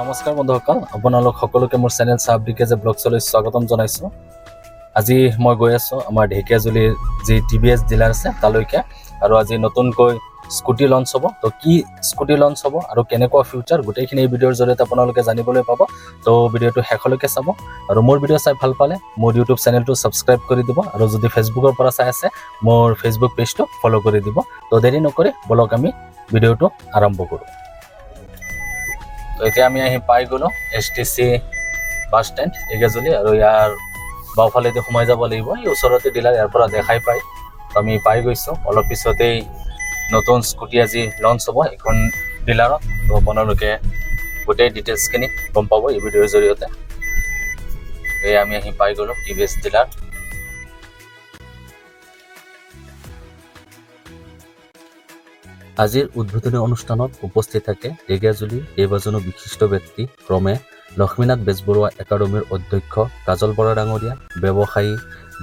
নমস্কাৰ বন্ধুসকল, আপোনালোক সকলোকে মোৰ চেনেল চাবডিকেজে ব্লগছলৈ স্বাগতম জনাইছোঁ। আজি মই গৈ আছোঁ আমাৰ ঢেকীয়াজুলিৰ যি TVS ডিলাৰ আছে তালৈকে, আৰু আজি নতুনকৈ স্কুটি লঞ্চ হ'ব। তো কি স্কুটি লঞ্চ হ'ব আৰু কেনেকুৱা ফিউচাৰ গোটেইখিনি এই ভিডিঅ'ৰ জৰিয়তে আপোনালোকে জানিবলৈ পাব। তো ভিডিঅ'টো শেষলৈকে চাব, আৰু মোৰ ভিডিঅ' চাই ভাল পালে মোৰ ইউটিউব চেনেলটো ছাবস্ক্ৰাইব কৰি দিব, আৰু যদি ফেচবুকৰ পৰা চাই আছে মোৰ ফেচবুক পেজটো ফ'ল' কৰি দিব। তো দেৰি নকৰি বলক আমি ভিডিঅ'টো আৰম্ভ কৰোঁ। তো এতিয়া আমি আহি পাই গ'লোঁ STC বাছ ষ্টেণ্ড ঢেকীয়াজুলি, আৰু ইয়াৰ বাওঁফালেদি সোমাই যাব লাগিব। এই ওচৰতে ডিলাৰ, ইয়াৰ পৰা দেখাই পায়। তো আমি পাই গৈছোঁ। অলপ পিছতেই নতুন স্কুটি আজি লঞ্চ হ'ব এইখন ডিলাৰত। তো আপোনালোকে গোটেই ডিটেইলছখিনি গম পাব এই ভিডিঅ'ৰ জৰিয়তে। এই আমি আহি পাই গ'লোঁ TVS ডিলাৰ। আজিৰ উদ্বোধনী অনুষ্ঠানত উপস্থিত থাকে ঢেকীয়াজুলিৰ কেইবাজনো বিশিষ্ট ব্যক্তি, ক্ৰমে লক্ষ্মীনাথ বেজবৰুৱা একাডেমীৰ অধ্যক্ষ কাজল বৰা ডাঙৰীয়া, ব্যৱসায়ী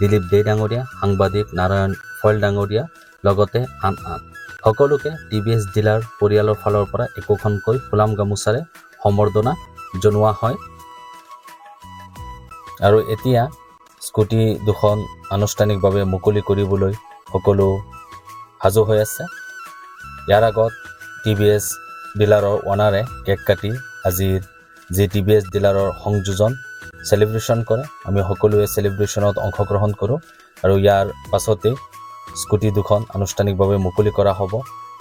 দিলীপ দে ডাঙৰীয়া, সাংবাদিক নাৰায়ণ ফইল ডাঙৰীয়া, লগতে আন সকলোকে TVS ডিলাৰ পৰিয়ালৰ ফালৰ পৰা একোখনকৈ ফুলাম গামোচাৰে সম্বৰ্ধনা জনোৱা হয়। আৰু এতিয়া স্কুটি দুখন আনুষ্ঠানিকভাৱে মুকলি কৰিবলৈ সকলো সাজু হৈ আছে। ইয়াৰ আগত TVS ডিলাৰৰ অনাৰে কেক কাটি আজিৰ যি TVS ডিলাৰৰ সংযোজন চেলিব্ৰেশ্যন কৰে। আমি সকলোৱে চেলিব্ৰেশ্যনত অংশগ্ৰহণ কৰোঁ, আৰু ইয়াৰ পাছতেই স্কুটি দুখন আনুষ্ঠানিকভাৱে মুকলি কৰা হ'ব।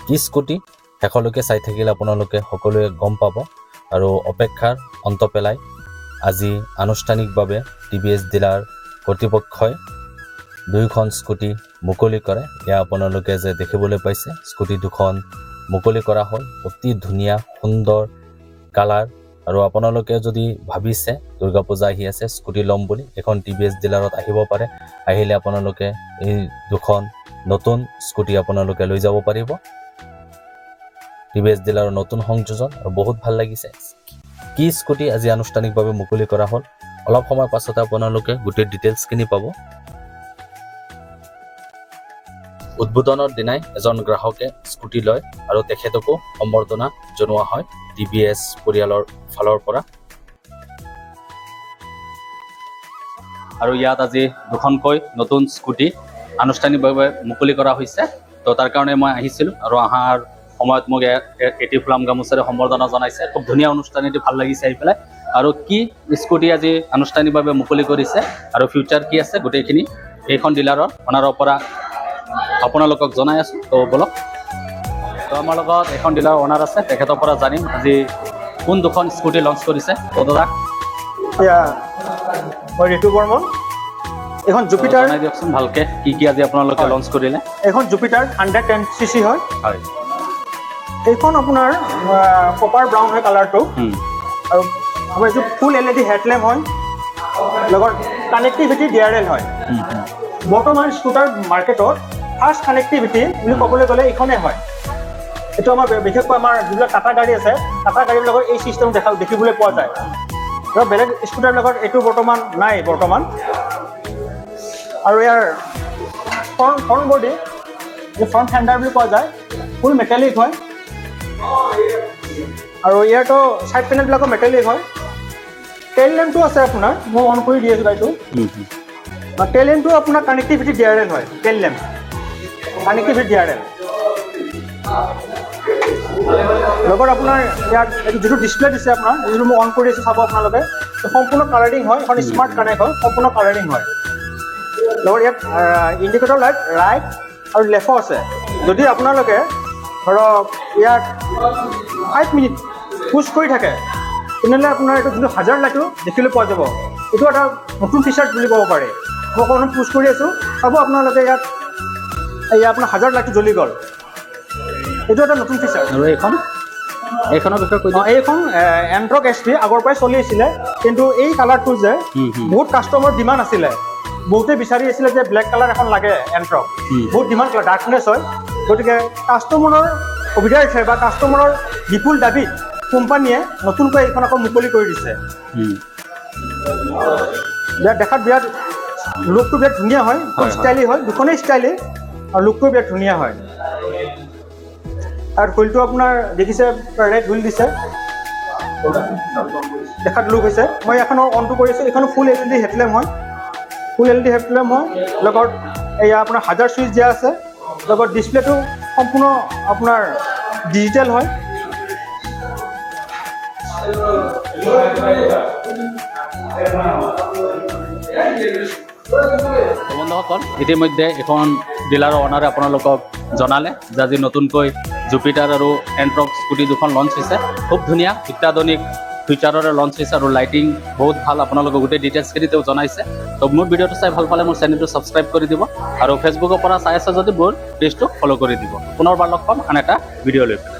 কি স্কুটি শেষলৈকে চাই থাকিলে আপোনালোকে সকলোৱে গম পাব, আৰু অপেক্ষাৰ অন্ত পেলাই আজি আনুষ্ঠানিকভাৱে TVS ডিলাৰ কৰ্তৃপক্ষই দুইখন স্কুটি মুকলি কৰে। এয়া আপোনালোকে যে দেখিবলৈ পাইছে, স্কুটি দুখন মুকলি কৰা হ'ল। অতি ধুনীয়া সুন্দৰ কালাৰ, আৰু আপোনালোকে যদি ভাবিছে দুৰ্গা পূজা আহি আছে স্কুটি ল'ম বুলি, এখন TVS ডিলাৰত আহিব পাৰে। আহিলে আপোনালোকে এই দুখন নতুন স্কুটি আপোনালোকে লৈ যাব পাৰিব। TVS ডিলাৰৰ নতুন সংযোজন, আৰু বহুত ভাল লাগিছে। কি স্কুটি আজি আনুষ্ঠানিকভাৱে মুকলি কৰা হ'ল, অলপ সময় পাছতে আপোনালোকে গোটেই ডিটেইলছখিনি পাব। উদ্বোধনৰ দিনাই এজন গ্ৰাহকে স্কুটি লয়, আৰু তেখেতকো সম্বৰ্ধনা জনোৱা হয় TVS পৰিয়ালৰ ফালৰ পৰা। আৰু ইয়াত আজি দুখনকৈ নতুন স্কুটি আনুষ্ঠানিকভাৱে মুকলি কৰা হৈছে। তো তাৰ কাৰণে মই আহিছিলোঁ, আৰু অহাৰ সময়ত মোক এটি ফুলাম গামোচাৰে সম্বৰ্ধনা জনাইছে। খুব ধুনীয়া অনুষ্ঠান, এটি ভাল লাগিছে আহি পেলাই। আৰু কি স্কুটি আজি আনুষ্ঠানিকভাৱে মুকলি কৰিছে আৰু ফিউচাৰ কি আছে গোটেইখিনি এইখন ডিলাৰৰ অনাৰৰ পৰা আপোনালোকক জনাই আছোঁ। তো বলক, তো আমাৰ লগত এখন ডিলাৰ অনাৰ আছে, তেখেতৰ পৰা জানিম আজি কোন দুখন স্কুটি লঞ্চ কৰিছে। তো দাদা মই ঋতু বৰ্মন। এখন জুপিটাৰ জনাই দিয়কচোন ভালকৈ, কি কি আজি আপোনালোকে লঞ্চ কৰিলে। এখন জুপিটাৰ 110cc হয়। হয়, এইখন আপোনাৰ কপাৰ ব্ৰাউন হয় কালাৰটো, আৰু আমাৰ এইটো ফুল LED হেডলেম্প হয়, লগত কানেক্টিভিটি DRL হয়। বৰ্তমান স্কুটাৰ মাৰ্কেটত ফাৰ্ষ্ট কানেক্টিভিটি বুলি ক'বলৈ গ'লে এইখনেই হয়। এইটো আমাৰ বিশেষকৈ আমাৰ যিবিলাক টাটা গাড়ী আছে, টাটা গাড়ীবিলাকৰ এই ছিষ্টেম দেখিবলৈ পোৱা যায়। আৰু বেলেগ স্কুটাৰবিলাকত এইটো বৰ্তমান নাই বৰ্তমান। আৰু ইয়াৰ ফ্ৰণ্ট বডি, ফ্ৰণ্ট ফেণ্ডাৰ বুলি কোৱা যায়, ফুল মেটেলিক হয়। আৰু ইয়াৰতো ছাইড পেনেলবিলাকো মেটেলিক হয়। টেইল লেম্পটো আছে আপোনাৰ, মই অন কৰি দি আছোঁ গাড়ীটো। টেইল লেম্পটো আপোনাৰ কানেক্টিভিটি DRL হয়। টেইল লেম্প কানেক্টিভিটি DRL লগত আপোনাৰ ইয়াত যিটো ডিছপ্লে দিছে আপোনাৰ, যিটো মই অন কৰি আছোঁ চাব আপোনালোকে, সম্পূৰ্ণ কালাৰিং হয়। এখন স্মাৰ্ট কানেক্ট হয়, সম্পূৰ্ণ কালাৰিং হয়। লগত ইয়াত ইণ্ডিকেটৰ লাইট ৰাইট আৰু লেফ্ট আছে। যদি আপোনালোকে ধৰক ইয়াত 5 মিনিট পুছ কৰি থাকে, তেনেহ'লে আপোনাৰ এইটো যোনটো হাজাৰ লাইটো দেখিবলৈ পোৱা যাব। এইটো এটা নতুন ফিচাৰ্ছ বুলি ক'ব পাৰে। মই অকণমান পুছ কৰি আছোঁ, চাব আপোনালোকে ইয়াত আপোনাৰ হাজাৰ লাইটটো জ্বলি গ'ল। এইটো এটা নতুন ফিচাৰ। আৰু এইখনৰ বিষয়ে কৈ দিয়ক। এইখন এণ্ট্ৰক SP আগৰ পৰাই চলি আছিলে, কিন্তু এই কালাৰটো যে বহুত কাষ্টমাৰ ডিমাণ্ড আছিলে। বহুতে বিচাৰি আছিলে যে ব্লেক কালাৰ এখন লাগে এণ্ট্ৰক, বহুত ডিমাণ্ড কৰে, ডাৰ্কনেছ হয়। গতিকে কাষ্টমাৰৰ সুবিধাৰ্থে বা কাষ্টমাৰৰ বিপুল দাবীত কোম্পানীয়ে নতুনকৈ এইখন আকৌ মুকলি কৰি দিছে। বিৰাট দেখাত বিৰাট লুকটো বিৰাট ধুনীয়া হয়, ষ্টাইলি হয়, দুখনেই ষ্টাইলি, আৰু লুকটো বিৰাট ধুনীয়া হয়। আৰু হুইলটো আপোনাৰ দেখিছে ৰেড হুইল দিছে, দেখাত লুক হৈছে মই এখনৰ অনটো কৰিছোঁ এইখন ফুল LED হেডলেম্প হয় ফুল LED হেডলেম্প হয় লগত এয়া আপোনাৰ 1000 চুইচ দিয়া আছে লগত ডিসপ্লেটো সম্পূৰ্ণ আপোনাৰ ডিজিটেল হয় বন্ধুসকল ইতিমধ্যে এখন ডিলাৰৰ অনাৰে আপোনালোকক জনালে যে আজি নতুনকৈ জুপিটাৰ আৰু এণ্ট্ৰক স্কুটি দুখন লঞ্চ হৈছে খুব ধুনীয়া অত্যাধুনিক ফিচাৰৰে লঞ্চ হৈছে আৰু লাইটিং বহুত ভাল আপোনালোকক গোটেই ডিটেইলছখিনি তেওঁ জনাইছে তো মোৰ ভিডিঅ'টো চাই ভাল পালে মোৰ চেনেলটো ছাবস্ক্ৰাইব কৰি দিব আৰু ফেচবুকৰ পৰা চাই আছে যদি মোৰ পেজটো ফ'ল' কৰি দিব পুনৰবাৰ লগ পাম আন এটা ভিডিঅ' লৈ পেলাই